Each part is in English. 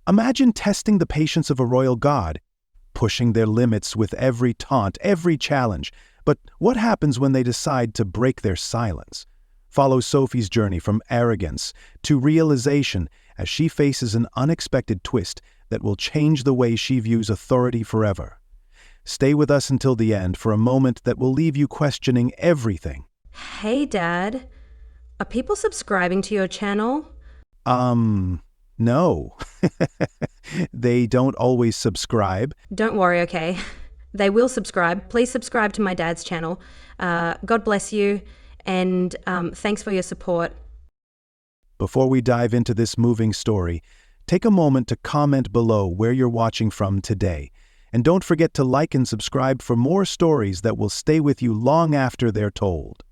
Imagine testing the patience of a royal god, pushing their limits with every taunt, every challenge. But what happens when they decide to break their silence? Follow Sophie's journey from arrogance to realization as she faces an unexpected twist that will change the way she views authority forever. Stay with us until the end for a moment that will leave you questioning everything. Hey, Dad. Are people subscribing to your channel? No. They don't always subscribe. Don't worry, okay? They will subscribe. Please subscribe to my dad's channel. God bless you, and thanks for your support. Before we dive into this moving story, take a moment to comment below where you're watching from today. And don't forget to like and subscribe for more stories that will stay with you long after they're told.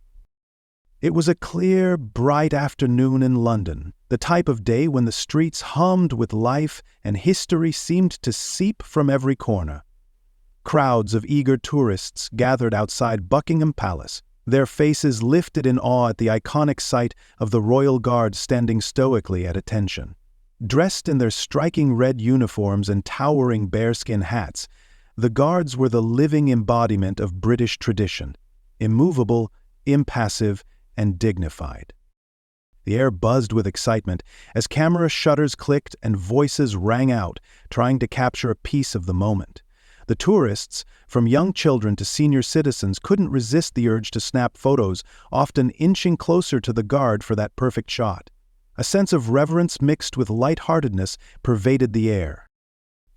It was a clear, bright afternoon in London, the type of day when the streets hummed with life and history seemed to seep from every corner. Crowds of eager tourists gathered outside Buckingham Palace, their faces lifted in awe at the iconic sight of the Royal Guard standing stoically at attention. Dressed in their striking red uniforms and towering bearskin hats, the guards were the living embodiment of British tradition, immovable, impassive, and dignified. The air buzzed with excitement as camera shutters clicked and voices rang out, trying to capture a piece of the moment. The tourists, from young children to senior citizens, couldn't resist the urge to snap photos, often inching closer to the guard for that perfect shot. A sense of reverence mixed with lightheartedness pervaded the air.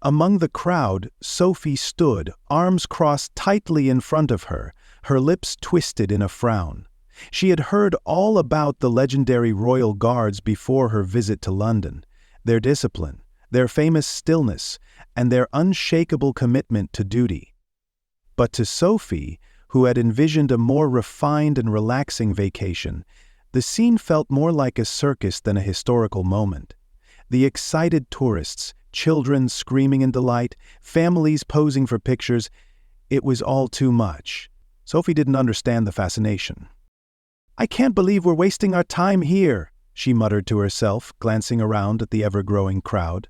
Among the crowd, Sophie stood, arms crossed tightly in front of her, her lips twisted in a frown. She had heard all about the legendary Royal Guards before her visit to London, their discipline, their famous stillness, and their unshakable commitment to duty. But to Sophie, who had envisioned a more refined and relaxing vacation, the scene felt more like a circus than a historical moment. The excited tourists, children screaming in delight, families posing for pictures, it was all too much. Sophie didn't understand the fascination. "I can't believe we're wasting our time here," she muttered to herself, glancing around at the ever-growing crowd.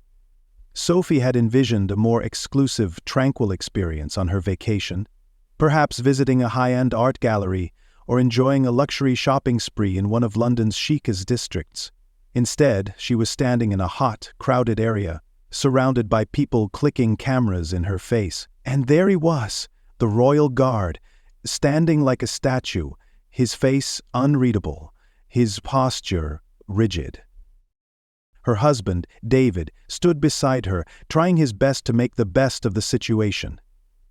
Sophie had envisioned a more exclusive, tranquil experience on her vacation, perhaps visiting a high-end art gallery or enjoying a luxury shopping spree in one of London's chicest districts. Instead, she was standing in a hot, crowded area, surrounded by people clicking cameras in her face. And there he was, the Royal Guard, standing like a statue, his face unreadable, his posture rigid. Her husband, David, stood beside her, trying his best to make the best of the situation.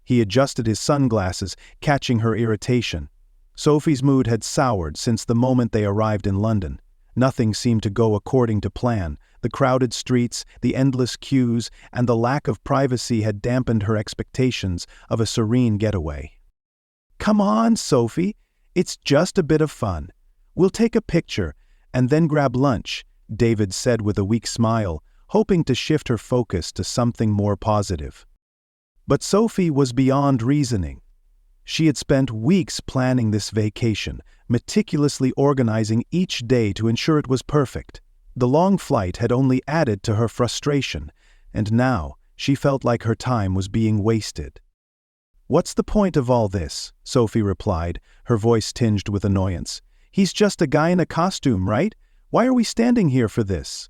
He adjusted his sunglasses, catching her irritation. Sophie's mood had soured since the moment they arrived in London. Nothing seemed to go according to plan. The crowded streets, the endless queues, and the lack of privacy had dampened her expectations of a serene getaway. "Come on, Sophie. It's just a bit of fun. We'll take a picture and then grab lunch," David said with a weak smile, hoping to shift her focus to something more positive. But Sophie was beyond reasoning. She had spent weeks planning this vacation, meticulously organizing each day to ensure it was perfect. The long flight had only added to her frustration, and now she felt like her time was being wasted. "What's the point of all this?" Sophie replied, her voice tinged with annoyance. "He's just a guy in a costume, right? Why are we standing here for this?"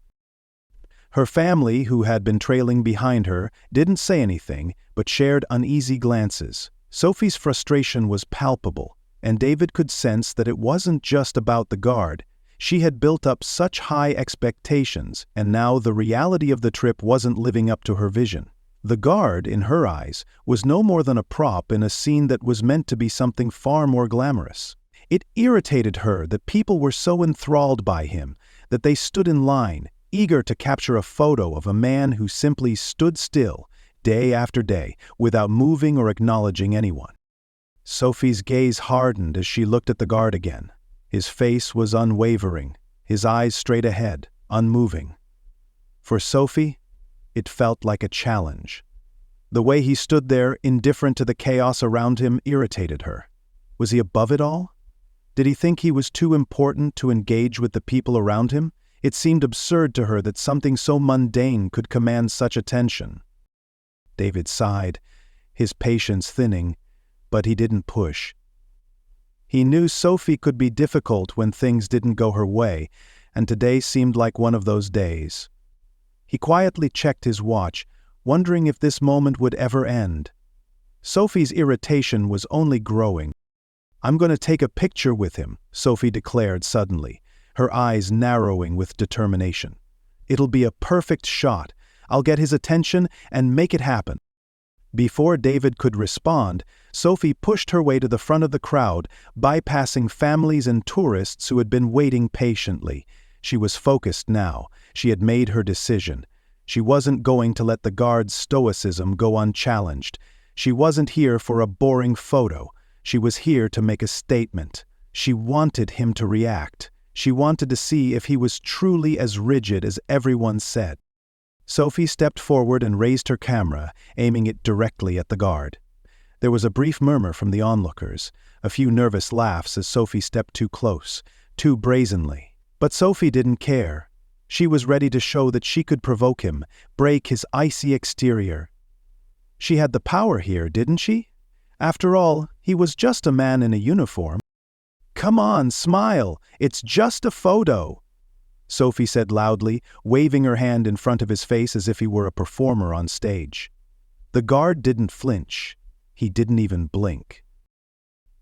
Her family, who had been trailing behind her, didn't say anything, but shared uneasy glances. Sophie's frustration was palpable, and David could sense that it wasn't just about the guard. She had built up such high expectations, and now the reality of the trip wasn't living up to her vision. The guard, in her eyes, was no more than a prop in a scene that was meant to be something far more glamorous. It irritated her that people were so enthralled by him, that they stood in line, eager to capture a photo of a man who simply stood still, day after day, without moving or acknowledging anyone. Sophie's gaze hardened as she looked at the guard again. His face was unwavering, his eyes straight ahead, unmoving. For Sophie, it felt like a challenge. The way he stood there, indifferent to the chaos around him, irritated her. Was he above it all? Did he think he was too important to engage with the people around him? It seemed absurd to her that something so mundane could command such attention. David sighed, his patience thinning, but he didn't push. He knew Sophie could be difficult when things didn't go her way, and today seemed like one of those days. He quietly checked his watch, wondering if this moment would ever end. Sophie's irritation was only growing. "I'm going to take a picture with him," Sophie declared suddenly, her eyes narrowing with determination. "It'll be a perfect shot. I'll get his attention and make it happen." Before David could respond, Sophie pushed her way to the front of the crowd, bypassing families and tourists who had been waiting patiently. She was focused now. She had made her decision. She wasn't going to let the guard's stoicism go unchallenged. She wasn't here for a boring photo. She was here to make a statement. She wanted him to react. She wanted to see if he was truly as rigid as everyone said. Sophie stepped forward and raised her camera, aiming it directly at the guard. There was a brief murmur from the onlookers, a few nervous laughs as Sophie stepped too close, too brazenly. But Sophie didn't care. She was ready to show that she could provoke him, break his icy exterior. She had the power here, didn't she? After all, he was just a man in a uniform. "Come on, smile. It's just a photo," Sophie said loudly, waving her hand in front of his face as if he were a performer on stage. The guard didn't flinch. He didn't even blink.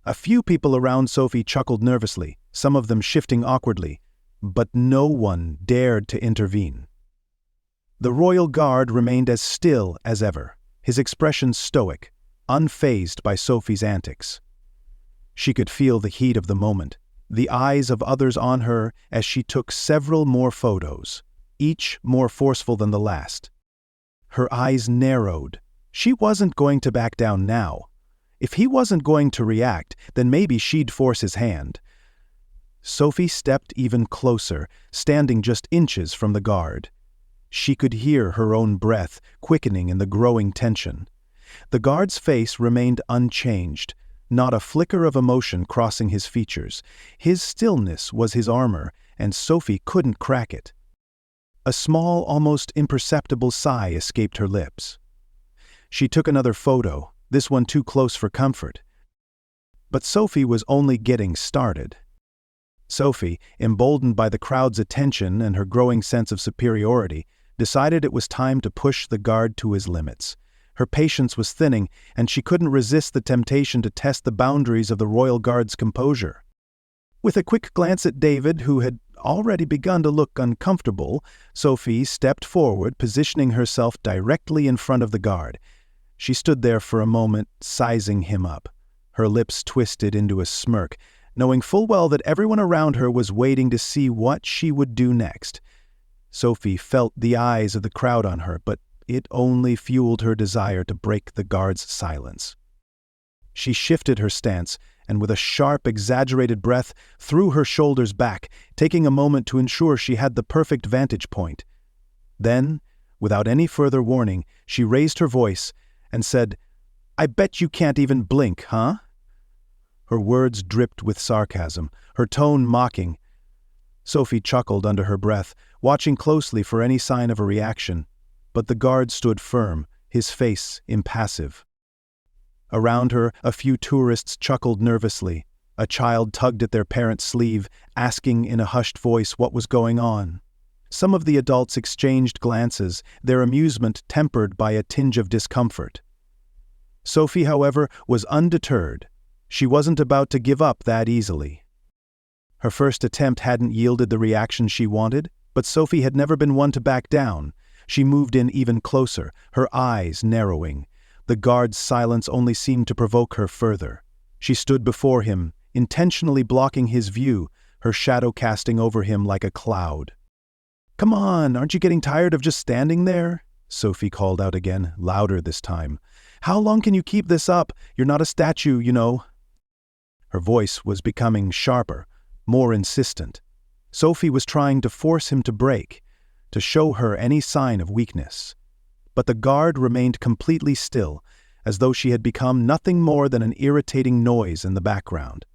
A few people around Sophie chuckled nervously, some of them shifting awkwardly, but no one dared to intervene. The royal guard remained as still as ever, his expression stoic, unfazed by Sophie's antics. She could feel the heat of the moment, the eyes of others on her as she took several more photos, each more forceful than the last. Her eyes narrowed. She wasn't going to back down now. If he wasn't going to react, then maybe she'd force his hand. Sophie stepped even closer, standing just inches from the guard. She could hear her own breath quickening in the growing tension. The guard's face remained unchanged, not a flicker of emotion crossing his features. His stillness was his armor, and Sophie couldn't crack it. A small, almost imperceptible sigh escaped her lips. She took another photo, this one too close for comfort. But Sophie was only getting started. Sophie, emboldened by the crowd's attention and her growing sense of superiority, decided it was time to push the guard to his limits. Her patience was thinning, and she couldn't resist the temptation to test the boundaries of the royal guard's composure. With a quick glance at David, who had already begun to look uncomfortable, Sophie stepped forward, positioning herself directly in front of the guard. She stood there for a moment, sizing him up, her lips twisted into a smirk, knowing full well that everyone around her was waiting to see what she would do next. Sophie felt the eyes of the crowd on her, but it only fueled her desire to break the guard's silence. She shifted her stance, and with a sharp, exaggerated breath, threw her shoulders back, taking a moment to ensure she had the perfect vantage point. Then, without any further warning, she raised her voice and said, "I bet you can't even blink, huh?" Her words dripped with sarcasm, her tone mocking. Sophie chuckled under her breath, watching closely for any sign of a reaction, but the guard stood firm, his face impassive. Around her, a few tourists chuckled nervously. A child tugged at their parent's sleeve, asking in a hushed voice what was going on. Some of the adults exchanged glances, their amusement tempered by a tinge of discomfort. Sophie, however, was undeterred. She wasn't about to give up that easily. Her first attempt hadn't yielded the reaction she wanted, but Sophie had never been one to back down. She moved in even closer, her eyes narrowing. The guard's silence only seemed to provoke her further. She stood before him, intentionally blocking his view, her shadow casting over him like a cloud. "Come on, aren't you getting tired of just standing there?" Sophie called out again, louder this time. "How long can you keep this up? You're not a statue, you know." Her voice was becoming sharper, more insistent. Sophie was trying to force him to break, to show her any sign of weakness. But the guard remained completely still, as though she had become nothing more than an irritating noise in the background.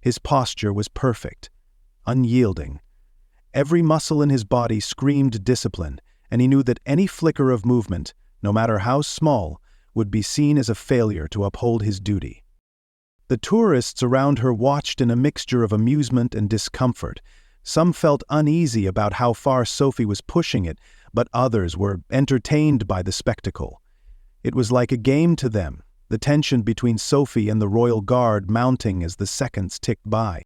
His posture was perfect, unyielding. Every muscle in his body screamed discipline, and he knew that any flicker of movement, no matter how small, would be seen as a failure to uphold his duty. The tourists around her watched in a mixture of amusement and discomfort. Some felt uneasy about how far Sophie was pushing it, but others were entertained by the spectacle. It was like a game to them, the tension between Sophie and the royal guard mounting as the seconds ticked by.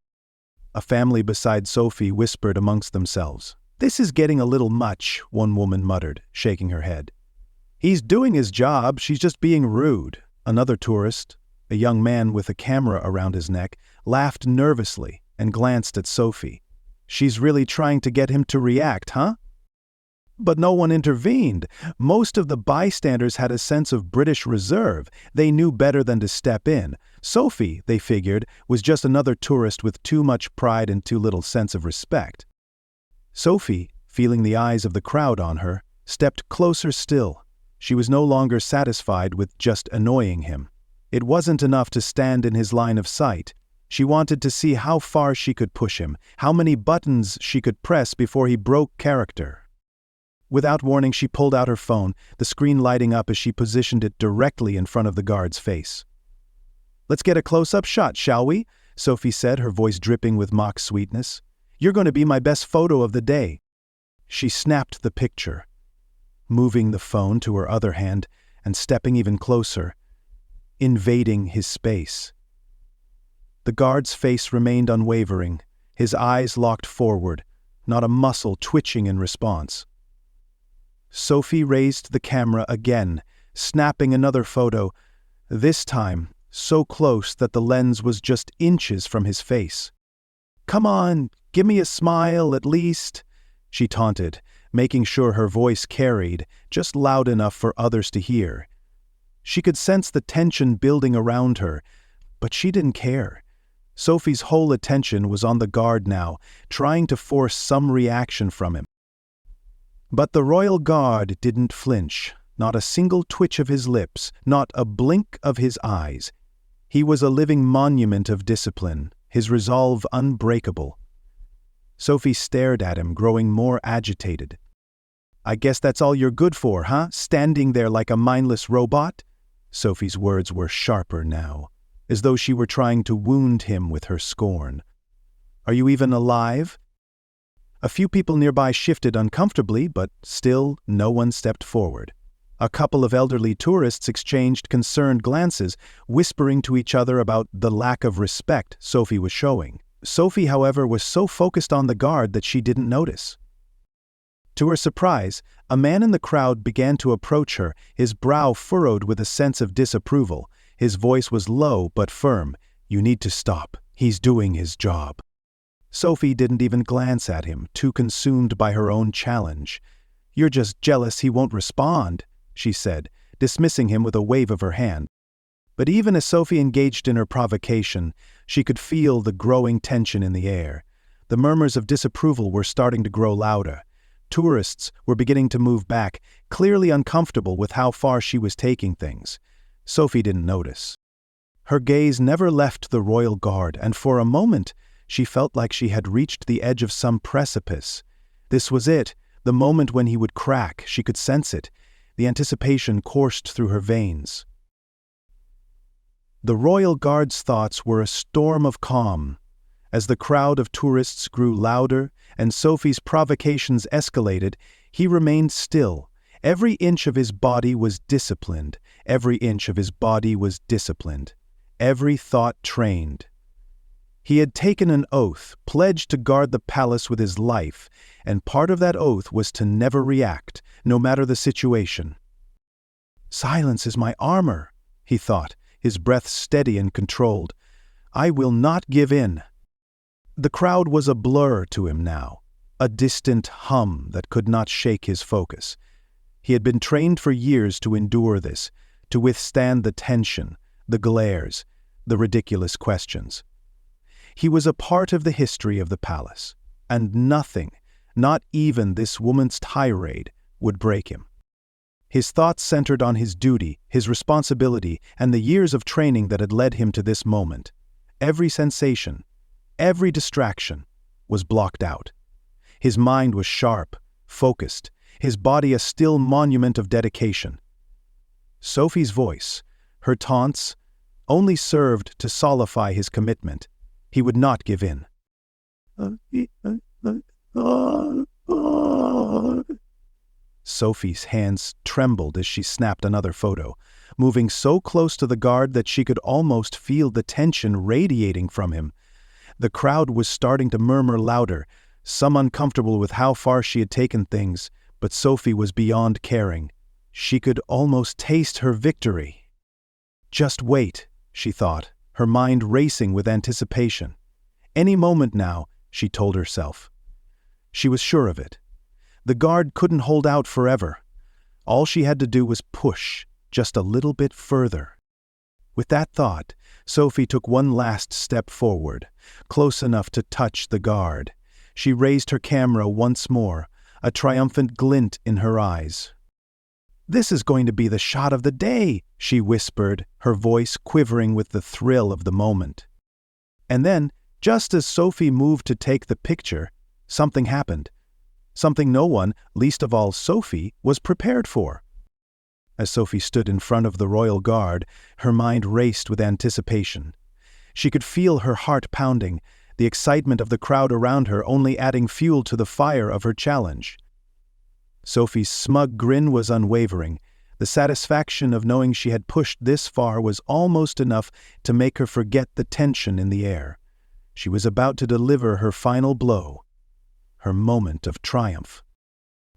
A family beside Sophie whispered amongst themselves. "This is getting a little much," one woman muttered, shaking her head. "He's doing his job, she's just being rude." Another tourist, a young man with a camera around his neck, laughed nervously and glanced at Sophie. "She's really trying to get him to react, huh?" But no one intervened. Most of the bystanders had a sense of British reserve. They knew better than to step in. Sophie, they figured, was just another tourist with too much pride and too little sense of respect. Sophie, feeling the eyes of the crowd on her, stepped closer still. She was no longer satisfied with just annoying him. It wasn't enough to stand in his line of sight. She wanted to see how far she could push him, how many buttons she could press before he broke character. Without warning, she pulled out her phone, the screen lighting up as she positioned it directly in front of the guard's face. "Let's get a close-up shot, shall we?" Sophie said, her voice dripping with mock sweetness. "You're going to be my best photo of the day." She snapped the picture, moving the phone to her other hand and stepping even closer, invading his space. The guard's face remained unwavering, his eyes locked forward, not a muscle twitching in response. Sophie raised the camera again, snapping another photo, this time so close that the lens was just inches from his face. "Come on, give me a smile at least," she taunted, making sure her voice carried, just loud enough for others to hear. She could sense the tension building around her, but she didn't care. Sophie's whole attention was on the guard now, trying to force some reaction from him. But the royal guard didn't flinch, not a single twitch of his lips, not a blink of his eyes. He was a living monument of discipline, his resolve unbreakable. Sophie stared at him, growing more agitated. "I guess that's all you're good for, huh? Standing there like a mindless robot?" Sophie's words were sharper now, as though she were trying to wound him with her scorn. "Are you even alive?" A few people nearby shifted uncomfortably, but still no one stepped forward. A couple of elderly tourists exchanged concerned glances, whispering to each other about the lack of respect Sophie was showing. Sophie, however, was so focused on the guard that she didn't notice. To her surprise, a man in the crowd began to approach her, his brow furrowed with a sense of disapproval. His voice was low but firm. "You need to stop. He's doing his job." Sophie didn't even glance at him, too consumed by her own challenge. "You're just jealous he won't respond," she said, dismissing him with a wave of her hand. But even as Sophie engaged in her provocation, she could feel the growing tension in the air. The murmurs of disapproval were starting to grow louder. Tourists were beginning to move back, clearly uncomfortable with how far she was taking things. Sophie didn't notice. Her gaze never left the royal guard, and for a moment, she felt like she had reached the edge of some precipice. This was it, the moment when he would crack. She could sense it. The anticipation coursed through her veins. The royal guard's thoughts were a storm of calm. As the crowd of tourists grew louder and Sophie's provocations escalated, he remained still. Every inch of his body was disciplined. Every inch of his body was disciplined. Every thought trained. He had taken an oath, pledged to guard the palace with his life, and part of that oath was to never react, no matter the situation. "Silence is my armor," he thought, his breath steady and controlled. "I will not give in." The crowd was a blur to him now, a distant hum that could not shake his focus. He had been trained for years to endure this, to withstand the tension, the glares, the ridiculous questions. He was a part of the history of the palace, and nothing, not even this woman's tirade, would break him. His thoughts centered on his duty, his responsibility, and the years of training that had led him to this moment. Every sensation, every distraction, was blocked out. His mind was sharp, focused, his body a still monument of dedication. Sophie's voice, her taunts, only served to solidify his commitment. He would not give in. Sophie's hands trembled as she snapped another photo, moving so close to the guard that she could almost feel the tension radiating from him. The crowd was starting to murmur louder, some uncomfortable with how far she had taken things, but Sophie was beyond caring. She could almost taste her victory. Just wait, she thought, her mind racing with anticipation. Any moment now, she told herself. She was sure of it. The guard couldn't hold out forever. All she had to do was push, just a little bit further. With that thought, Sophie took one last step forward, close enough to touch the guard. She raised her camera once more, a triumphant glint in her eyes. "This is going to be the shot of the day," she whispered, her voice quivering with the thrill of the moment. And then, just as Sophie moved to take the picture, something happened. Something no one, least of all Sophie, was prepared for. As Sophie stood in front of the royal guard, her mind raced with anticipation. She could feel her heart pounding, the excitement of the crowd around her only adding fuel to the fire of her challenge. Sophie's smug grin was unwavering. The satisfaction of knowing she had pushed this far was almost enough to make her forget the tension in the air. She was about to deliver her final blow, her moment of triumph.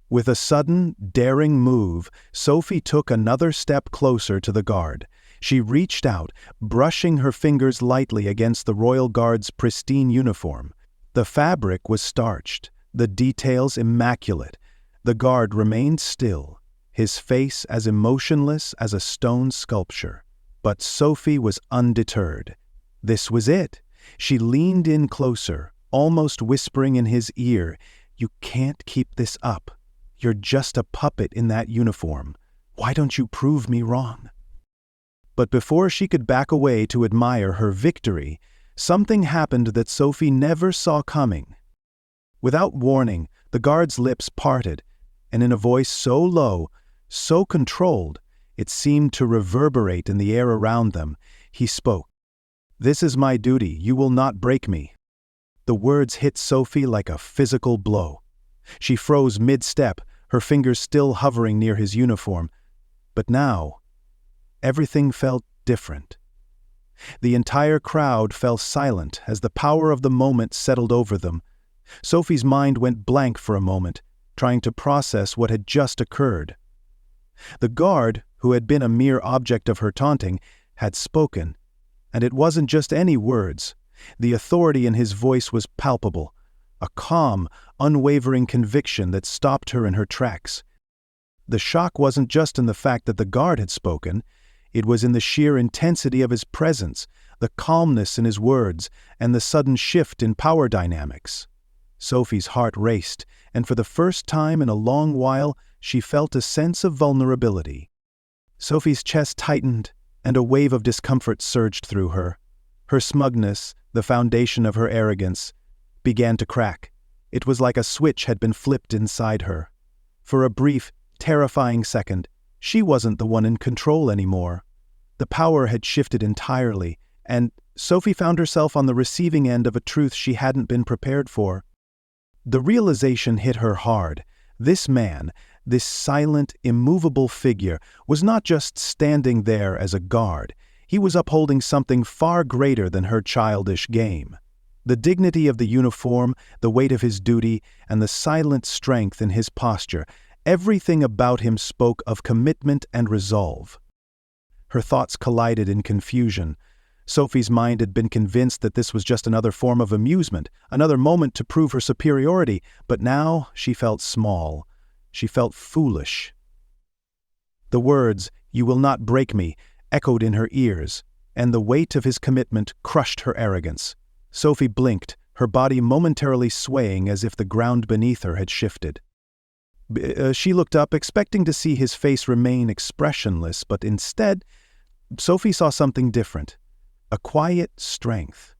With a sudden, daring move, Sophie took another step closer to the guard. She reached out, brushing her fingers lightly against the royal guard's pristine uniform. The fabric was starched, the details immaculate. The guard remained still, his face as emotionless as a stone sculpture. But Sophie was undeterred. This was it. She leaned in closer, almost whispering in his ear, "You can't keep this up. You're just a puppet in that uniform. Why don't you prove me wrong?" But before she could back away to admire her victory, something happened that Sophie never saw coming. Without warning, the guard's lips parted, and in a voice so low, so controlled, it seemed to reverberate in the air around them, he spoke. "This is my duty. You will not break me." The words hit Sophie like a physical blow. She froze mid-step, her fingers still hovering near his uniform. But now, everything felt different. The entire crowd fell silent as the power of the moment settled over them. Sophie's mind went blank for a moment, trying to process what had just occurred. The guard, who had been a mere object of her taunting, had spoken, and it wasn't just any words. The authority in his voice was palpable, a calm, unwavering conviction that stopped her in her tracks. The shock wasn't just in the fact that the guard had spoken, it was in the sheer intensity of his presence, the calmness in his words, and the sudden shift in power dynamics. Sophie's heart raced, and for the first time in a long while, she felt a sense of vulnerability. Sophie's chest tightened, and a wave of discomfort surged through her. Her smugness, the foundation of her arrogance, began to crack. It was like a switch had been flipped inside her. For a brief, terrifying second, she wasn't the one in control anymore. The power had shifted entirely, and Sophie found herself on the receiving end of a truth she hadn't been prepared for. The realization hit her hard. This man, this silent, immovable figure, was not just standing there as a guard. He was upholding something far greater than her childish game. The dignity of the uniform, the weight of his duty, and the silent strength in his posture, everything about him spoke of commitment and resolve. Her thoughts collided in confusion. Sophie's mind had been convinced that this was just another form of amusement, another moment to prove her superiority, but now she felt small. She felt foolish. The words, "You will not break me," echoed in her ears, and the weight of his commitment crushed her arrogance. Sophie blinked, her body momentarily swaying as if the ground beneath her had shifted. She looked up, expecting to see his face remain expressionless, but instead, Sophie saw something different. A quiet strength.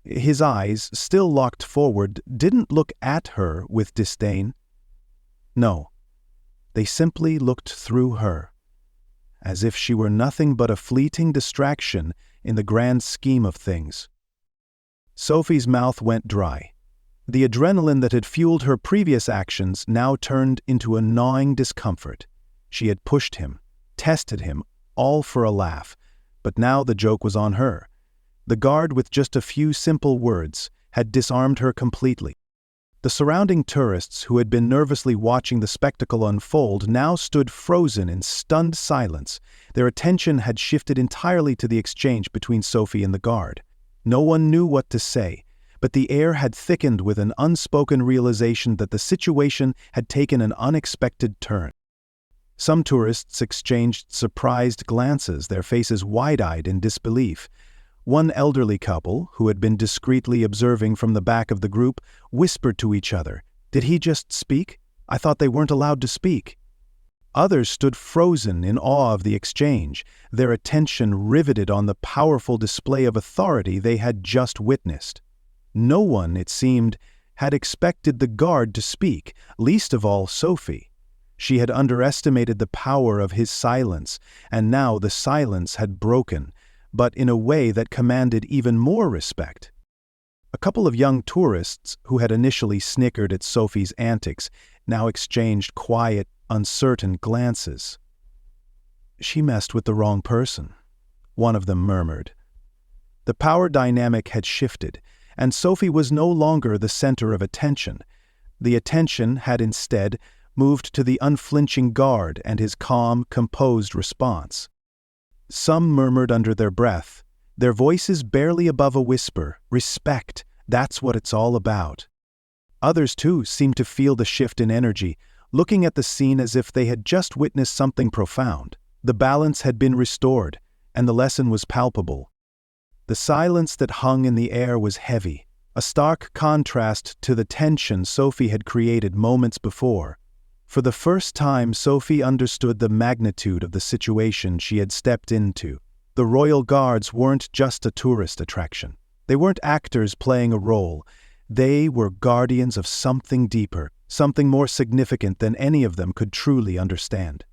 His eyes, still locked forward, didn't look at her with disdain. No, they simply looked through her, as if she were nothing but a fleeting distraction in the grand scheme of things. Sophie's mouth went dry. The adrenaline that had fueled her previous actions now turned into a gnawing discomfort. She had pushed him, tested him, all for a laugh, but now the joke was on her. The guard, with just a few simple words, had disarmed her completely. The surrounding tourists, who had been nervously watching the spectacle unfold, now stood frozen in stunned silence. Their attention had shifted entirely to the exchange between Sophie and the guard. No one knew what to say, but the air had thickened with an unspoken realization that the situation had taken an unexpected turn. Some tourists exchanged surprised glances, their faces wide-eyed in disbelief. One elderly couple, who had been discreetly observing from the back of the group, whispered to each other, "Did he just speak? I thought they weren't allowed to speak." Others stood frozen in awe of the exchange, their attention riveted on the powerful display of authority they had just witnessed. No one, it seemed, had expected the guard to speak, least of all Sophie. She had underestimated the power of his silence, and now the silence had broken, but in a way that commanded even more respect. A couple of young tourists, who had initially snickered at Sophie's antics, now exchanged quiet, uncertain glances. "She messed with the wrong person," one of them murmured. The power dynamic had shifted, and Sophie was no longer the center of attention. The attention had instead moved to the unflinching guard and his calm, composed response. Some murmured under their breath, their voices barely above a whisper, "Respect, that's what it's all about." Others, too, seemed to feel the shift in energy, looking at the scene as if they had just witnessed something profound. The balance had been restored, and the lesson was palpable. The silence that hung in the air was heavy, a stark contrast to the tension Sophie had created moments before. For the first time, Sophie understood the magnitude of the situation she had stepped into. The Royal Guards weren't just a tourist attraction. They weren't actors playing a role. They were guardians of something deeper, something more significant than any of them could truly understand.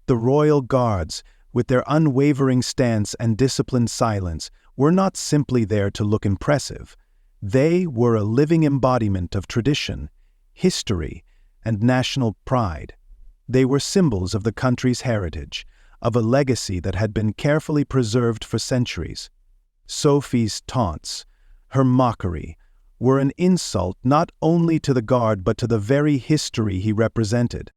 The Royal Guards, with their unwavering stance and disciplined silence, were not simply there to look impressive. They were a living embodiment of tradition, history, and national pride. They were symbols of the country's heritage, of a legacy that had been carefully preserved for centuries. Sophie's taunts, her mockery, were an insult not only to the guard but to the very history he represented.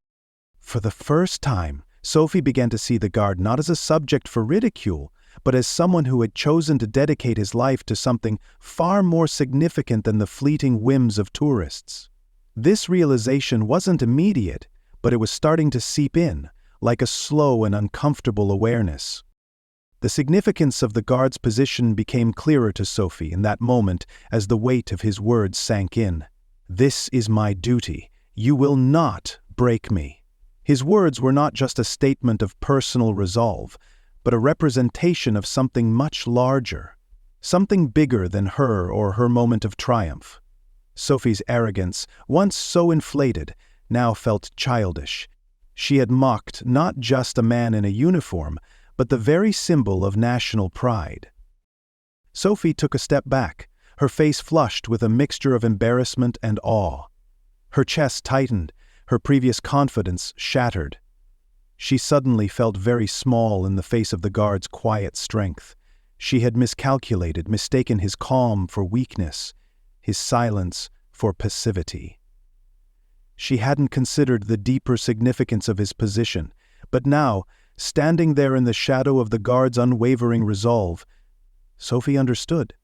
For the first time, Sophie began to see the guard not as a subject for ridicule, but as someone who had chosen to dedicate his life to something far more significant than the fleeting whims of tourists. This realization wasn't immediate, but it was starting to seep in, like a slow and uncomfortable awareness. The significance of the guard's position became clearer to Sophie in that moment as the weight of his words sank in. "This is my duty. You will not break me." His words were not just a statement of personal resolve, but a representation of something much larger, something bigger than her or her moment of triumph. Sophie's arrogance, once so inflated, now felt childish. She had mocked not just a man in a uniform, but the very symbol of national pride. Sophie took a step back, her face flushed with a mixture of embarrassment and awe. Her chest tightened, her previous confidence shattered. She suddenly felt very small in the face of the guard's quiet strength. She had miscalculated, mistaken his calm for weakness, his silence for passivity. She hadn't considered the deeper significance of his position, but now, standing there in the shadow of the guard's unwavering resolve, Sophie understood.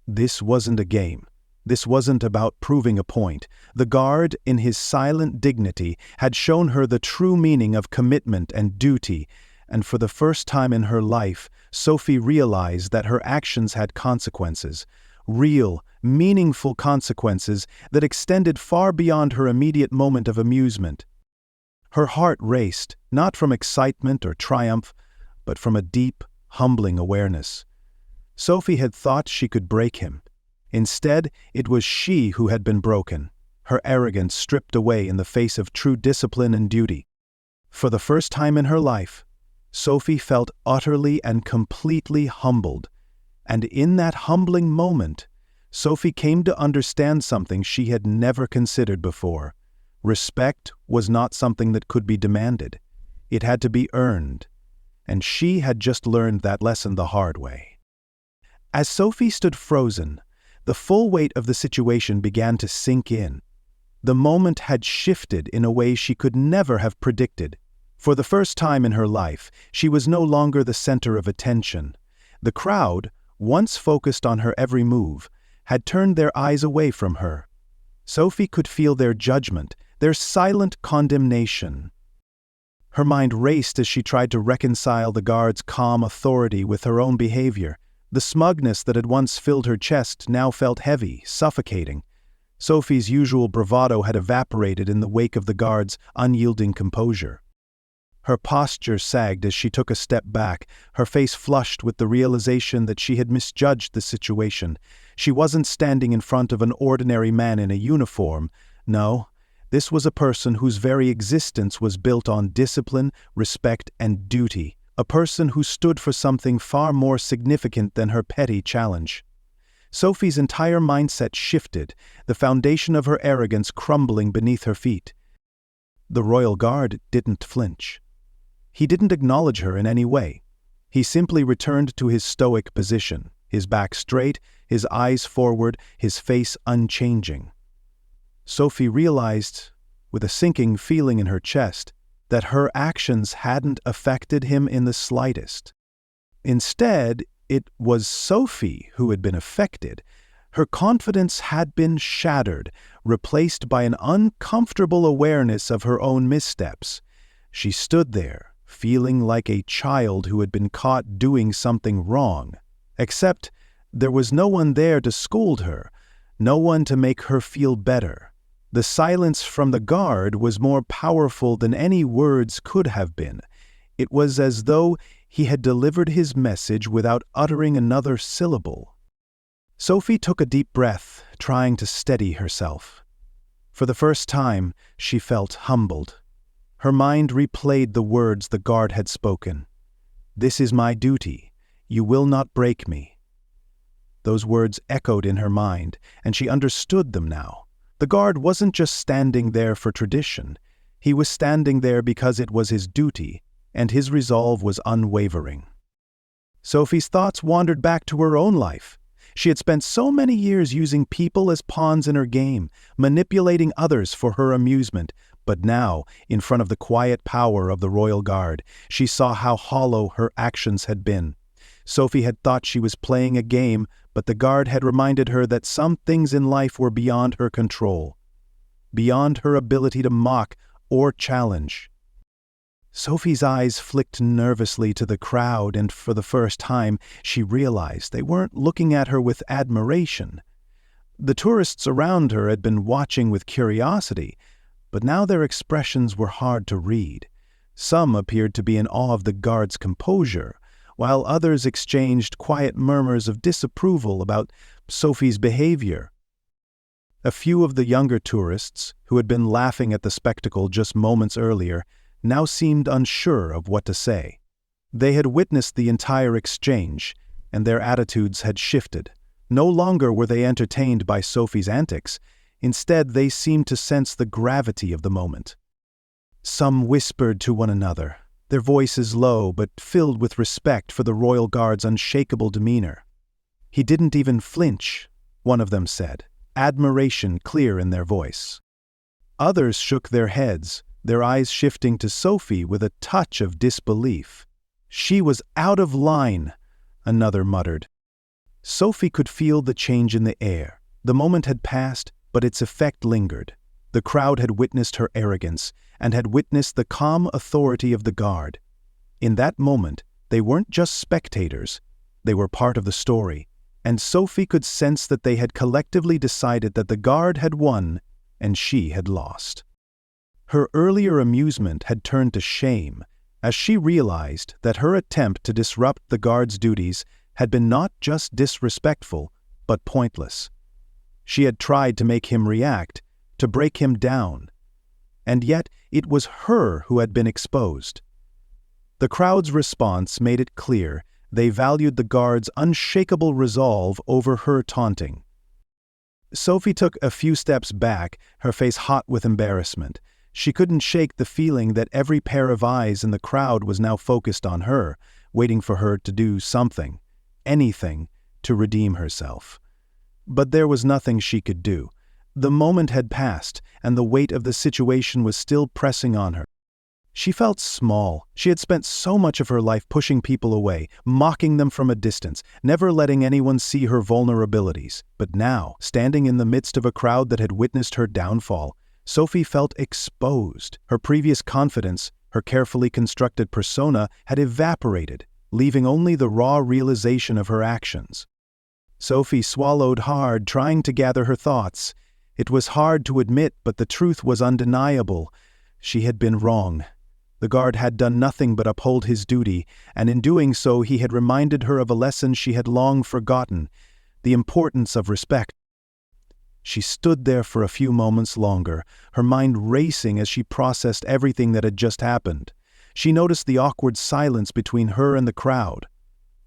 This wasn't a game. This wasn't about proving a point. The guard, in his silent dignity, had shown her the true meaning of commitment and duty, and for the first time in her life, Sophie realized that her actions had consequences, real, meaningful consequences that extended far beyond her immediate moment of amusement. Her heart raced, not from excitement or triumph, but from a deep, humbling awareness. Sophie had thought she could break him. Instead, it was she who had been broken, her arrogance stripped away in the face of true discipline and duty. For the first time in her life, Sophie felt utterly and completely humbled, and in that humbling moment, Sophie came to understand something she had never considered before. Respect was not something that could be demanded. It had to be earned, and she had just learned that lesson the hard way. As Sophie stood frozen, the full weight of the situation began to sink in. The moment had shifted in a way she could never have predicted. For the first time in her life, she was no longer the center of attention. The crowd, once focused on her every move, had turned their eyes away from her. Sophie could feel their judgment, their silent condemnation. Her mind raced as she tried to reconcile the guard's calm authority with her own behavior. The smugness that had once filled her chest now felt heavy, suffocating. Sophie's usual bravado had evaporated in the wake of the guard's unyielding composure. Her posture sagged as she took a step back, her face flushed with the realization that she had misjudged the situation. She wasn't standing in front of an ordinary man in a uniform. No, this was a person whose very existence was built on discipline, respect, and duty. A person who stood for something far more significant than her petty challenge. Sophie's entire mindset shifted, the foundation of her arrogance crumbling beneath her feet. The royal guard didn't flinch. He didn't acknowledge her in any way. He simply returned to his stoic position, his back straight, his eyes forward, his face unchanging. Sophie realized, with a sinking feeling in her chest, that her actions hadn't affected him in the slightest. Instead, it was Sophie who had been affected. Her confidence had been shattered, replaced by an uncomfortable awareness of her own missteps. She stood there, feeling like a child who had been caught doing something wrong. Except there was no one there to scold her, no one to make her feel better. The silence from the guard was more powerful than any words could have been. It was as though he had delivered his message without uttering another syllable. Sophie took a deep breath, trying to steady herself. For the first time, she felt humbled. Her mind replayed the words the guard had spoken. "This is my duty. You will not break me." Those words echoed in her mind, and she understood them now. The guard wasn't just standing there for tradition. He was standing there because it was his duty, and his resolve was unwavering. Sophie's thoughts wandered back to her own life. She had spent so many years using people as pawns in her game, manipulating others for her amusement. But now, in front of the quiet power of the royal guard, she saw how hollow her actions had been. Sophie had thought she was playing a game, but the guard had reminded her that some things in life were beyond her control, beyond her ability to mock or challenge. Sophie's eyes flicked nervously to the crowd, and for the first time, she realized they weren't looking at her with admiration. The tourists around her had been watching with curiosity, but now their expressions were hard to read. Some appeared to be in awe of the guard's composure, while others exchanged quiet murmurs of disapproval about Sophie's behavior. A few of the younger tourists, who had been laughing at the spectacle just moments earlier, now seemed unsure of what to say. They had witnessed the entire exchange, and their attitudes had shifted. No longer were they entertained by Sophie's antics. Instead, they seemed to sense the gravity of the moment. Some whispered to one another, their voices low but filled with respect for the royal guard's unshakable demeanor. "He didn't even flinch," one of them said, admiration clear in their voice. Others shook their heads, their eyes shifting to Sophie with a touch of disbelief. "She was out of line," another muttered. Sophie could feel the change in the air. The moment had passed, but its effect lingered. The crowd had witnessed her arrogance, and had witnessed the calm authority of the guard. In that moment, they weren't just spectators, they were part of the story, and Sophie could sense that they had collectively decided that the guard had won, and she had lost. Her earlier amusement had turned to shame, as she realized that her attempt to disrupt the guard's duties had been not just disrespectful, but pointless. She had tried to make him react, to break him down. And yet it was her who had been exposed. The crowd's response made it clear they valued the guard's unshakable resolve over her taunting. Sophie took a few steps back, her face hot with embarrassment. She couldn't shake the feeling that every pair of eyes in the crowd was now focused on her, waiting for her to do something, anything, to redeem herself. But there was nothing she could do. The moment had passed, and the weight of the situation was still pressing on her. She felt small. She had spent so much of her life pushing people away, mocking them from a distance, never letting anyone see her vulnerabilities. But now, standing in the midst of a crowd that had witnessed her downfall, Sophie felt exposed. Her previous confidence, her carefully constructed persona, had evaporated, leaving only the raw realization of her actions. Sophie swallowed hard, trying to gather her thoughts. It was hard to admit, but the truth was undeniable. She had been wrong. The guard had done nothing but uphold his duty, and in doing so he had reminded her of a lesson she had long forgotten, the importance of respect. She stood there for a few moments longer, her mind racing as she processed everything that had just happened. She noticed the awkward silence between her and the crowd.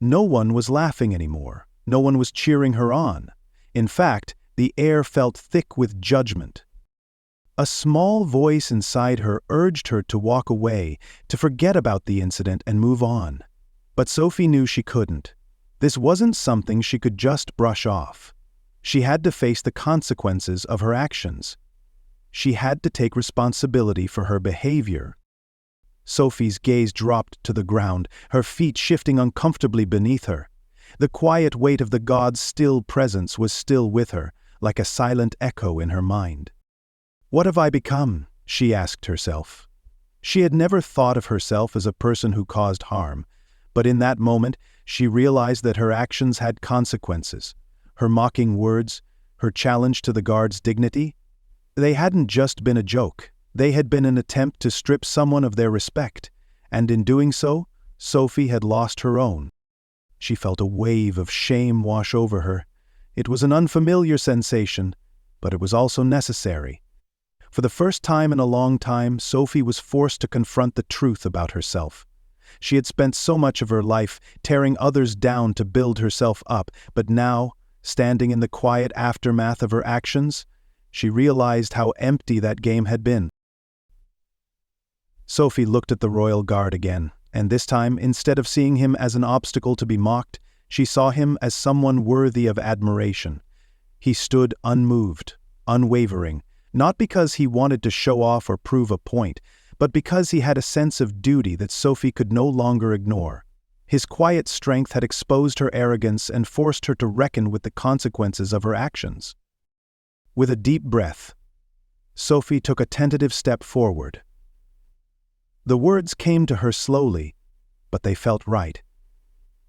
No one was laughing anymore. No one was cheering her on. In fact, the air felt thick with judgment. A small voice inside her urged her to walk away, to forget about the incident and move on. But Sophie knew she couldn't. This wasn't something she could just brush off. She had to face the consequences of her actions. She had to take responsibility for her behavior. Sophie's gaze dropped to the ground, her feet shifting uncomfortably beneath her. The quiet weight of the god's still presence was still with her, like a silent echo in her mind. "What have I become?" she asked herself. She had never thought of herself as a person who caused harm, but in that moment she realized that her actions had consequences. Her mocking words, her challenge to the guard's dignity, they hadn't just been a joke. They had been an attempt to strip someone of their respect, and in doing so, Sophie had lost her own. She felt a wave of shame wash over her. It was an unfamiliar sensation, but it was also necessary. For the first time in a long time, Sophie was forced to confront the truth about herself. She had spent so much of her life tearing others down to build herself up, but now, standing in the quiet aftermath of her actions, she realized how empty that game had been. Sophie looked at the royal guard again, and this time, instead of seeing him as an obstacle to be mocked, she saw him as someone worthy of admiration. He stood unmoved, unwavering, not because he wanted to show off or prove a point, but because he had a sense of duty that Sophie could no longer ignore. His quiet strength had exposed her arrogance and forced her to reckon with the consequences of her actions. With a deep breath, Sophie took a tentative step forward. The words came to her slowly, but they felt right.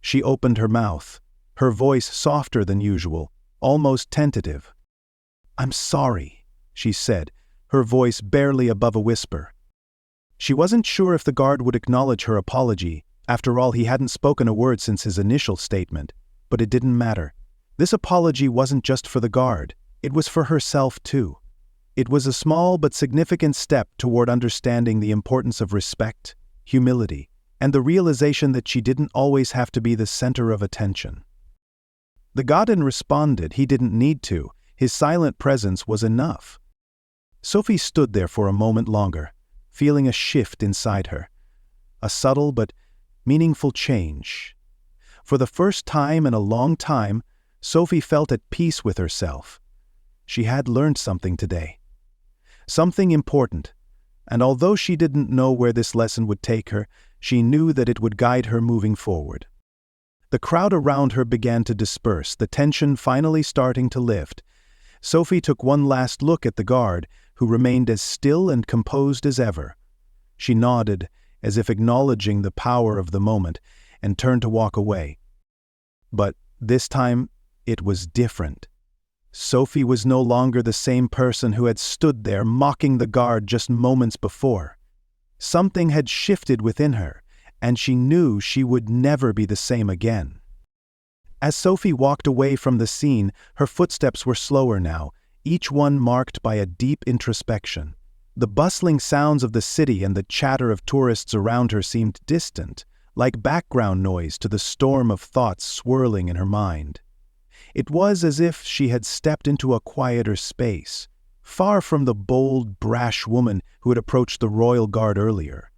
She opened her mouth, her voice softer than usual, almost tentative. "I'm sorry," she said, her voice barely above a whisper. She wasn't sure if the guard would acknowledge her apology. After all, he hadn't spoken a word since his initial statement, but it didn't matter. This apology wasn't just for the guard, it was for herself too. It was a small but significant step toward understanding the importance of respect, humility, and the realization that she didn't always have to be the center of attention. The godin responded he didn't need to. His silent presence was enough. Sophie stood there for a moment longer, feeling a shift inside her. A subtle but meaningful change. For the first time in a long time, Sophie felt at peace with herself. She had learned something today. Something important, and although she didn't know where this lesson would take her, she knew that it would guide her moving forward. The crowd around her began to disperse, the tension finally starting to lift. Sophie took one last look at the guard, who remained as still and composed as ever. She nodded, as if acknowledging the power of the moment, and turned to walk away. But this time, it was different. Sophie was no longer the same person who had stood there mocking the guard just moments before. Something had shifted within her, and she knew she would never be the same again. As Sophie walked away from the scene, her footsteps were slower now, each one marked by a deep introspection. The bustling sounds of the city and the chatter of tourists around her seemed distant, like background noise to the storm of thoughts swirling in her mind. It was as if she had stepped into a quieter space, far from the bold, brash woman who had approached the royal guard earlier.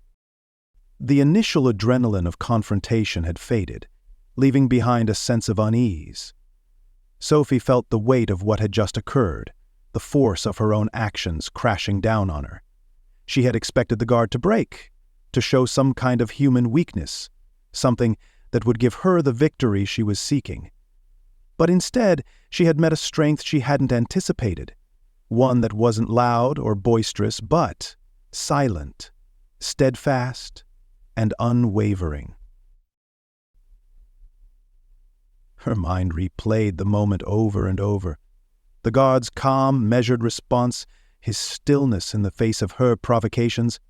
The initial adrenaline of confrontation had faded, leaving behind a sense of unease. Sophie felt the weight of what had just occurred, the force of her own actions crashing down on her. She had expected the guard to break, to show some kind of human weakness, something that would give her the victory she was seeking. But instead, she had met a strength she hadn't anticipated, one that wasn't loud or boisterous, but silent, steadfast, and unwavering. Her mind replayed the moment over and over. The guard's calm, measured response, his stillness in the face of her provocations.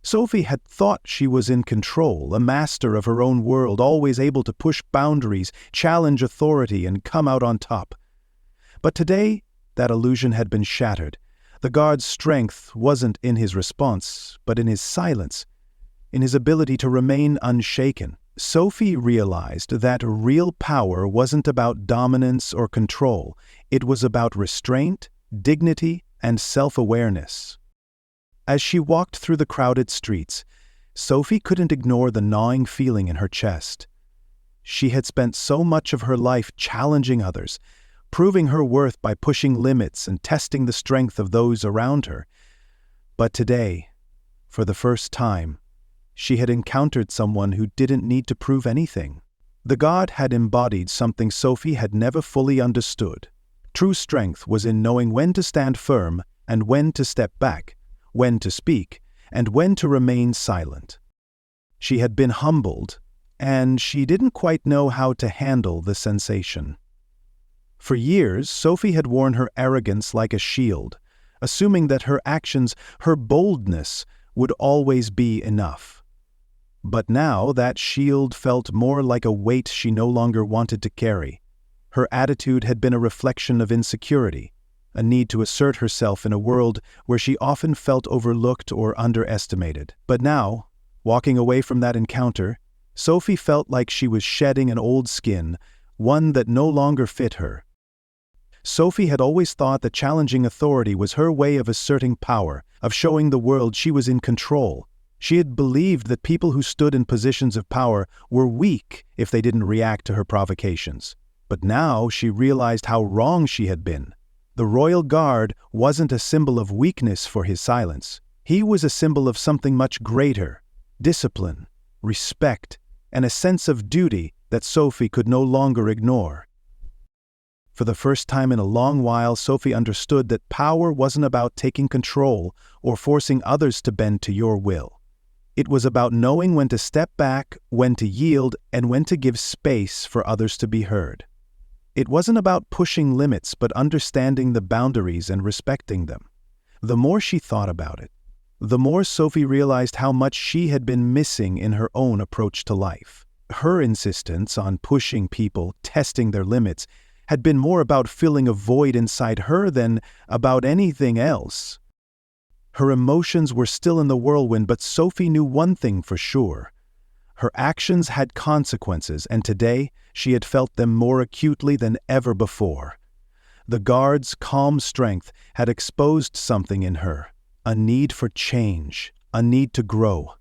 Sophie had thought she was in control, a master of her own world, always able to push boundaries, challenge authority, and come out on top. But today, that illusion had been shattered. The guard's strength wasn't in his response, but in his silence, in his ability to remain unshaken. Sophie realized that real power wasn't about dominance or control. It was about restraint, dignity, and self-awareness. As she walked through the crowded streets, Sophie couldn't ignore the gnawing feeling in her chest. She had spent so much of her life challenging others, proving her worth by pushing limits and testing the strength of those around her. But today, for the first time, she had encountered someone who didn't need to prove anything. The god had embodied something Sophie had never fully understood. True strength was in knowing when to stand firm and when to step back, when to speak, and when to remain silent. She had been humbled, and she didn't quite know how to handle the sensation. For years, Sophie had worn her arrogance like a shield, assuming that her actions, her boldness, would always be enough. But now that shield felt more like a weight she no longer wanted to carry. Her attitude had been a reflection of insecurity, a need to assert herself in a world where she often felt overlooked or underestimated. But now, walking away from that encounter, Sophie felt like she was shedding an old skin, one that no longer fit her. Sophie had always thought that challenging authority was her way of asserting power, of showing the world she was in control. She had believed that people who stood in positions of power were weak if they didn't react to her provocations. But now she realized how wrong she had been. The royal guard wasn't a symbol of weakness for his silence. He was a symbol of something much greater: discipline, respect, and a sense of duty that Sophie could no longer ignore. For the first time in a long while, Sophie understood that power wasn't about taking control or forcing others to bend to your will. It was about knowing when to step back, when to yield, and when to give space for others to be heard. It wasn't about pushing limits, but understanding the boundaries and respecting them. The more she thought about it, the more Sophie realized how much she had been missing in her own approach to life. Her insistence on pushing people, testing their limits, had been more about filling a void inside her than about anything else. Her emotions were still in the whirlwind, but Sophie knew one thing for sure. Her actions had consequences, and today she had felt them more acutely than ever before. The guard's calm strength had exposed something in her, a need for change, a need to grow.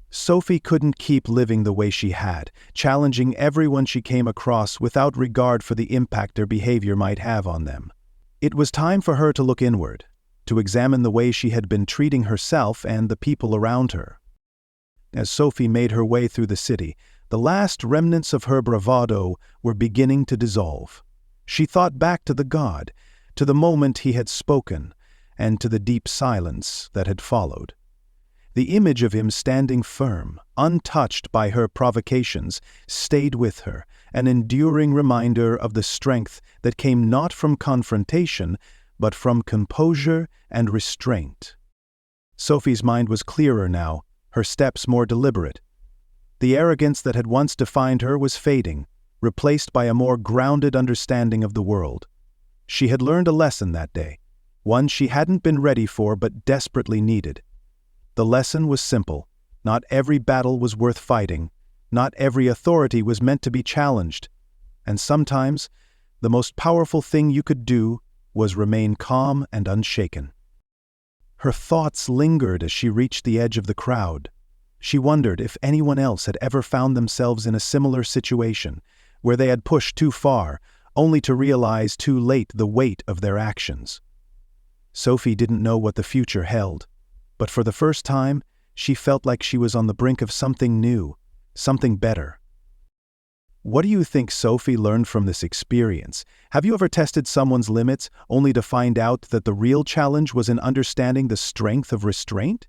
Sophie couldn't keep living the way she had, challenging everyone she came across without regard for the impact their behavior might have on them. It was time for her to look inward, to examine the way she had been treating herself and the people around her. As Sophie made her way through the city, the last remnants of her bravado were beginning to dissolve. She thought back to the god, to the moment he had spoken, and to the deep silence that had followed. The image of him standing firm, untouched by her provocations, stayed with her, an enduring reminder of the strength that came not from confrontation, but from composure and restraint. Sophie's mind was clearer now, her steps more deliberate. The arrogance that had once defined her was fading, replaced by a more grounded understanding of the world. She had learned a lesson that day, one she hadn't been ready for but desperately needed. The lesson was simple. Not every battle was worth fighting. Not every authority was meant to be challenged. And sometimes, the most powerful thing you could do was remain calm and unshaken. Her thoughts lingered as she reached the edge of the crowd. She wondered if anyone else had ever found themselves in a similar situation, where they had pushed too far, only to realize too late the weight of their actions. Sophie didn't know what the future held, but for the first time, she felt like she was on the brink of something new, something better. What do you think Sophie learned from this experience? Have you ever tested someone's limits only to find out that the real challenge was in understanding the strength of restraint?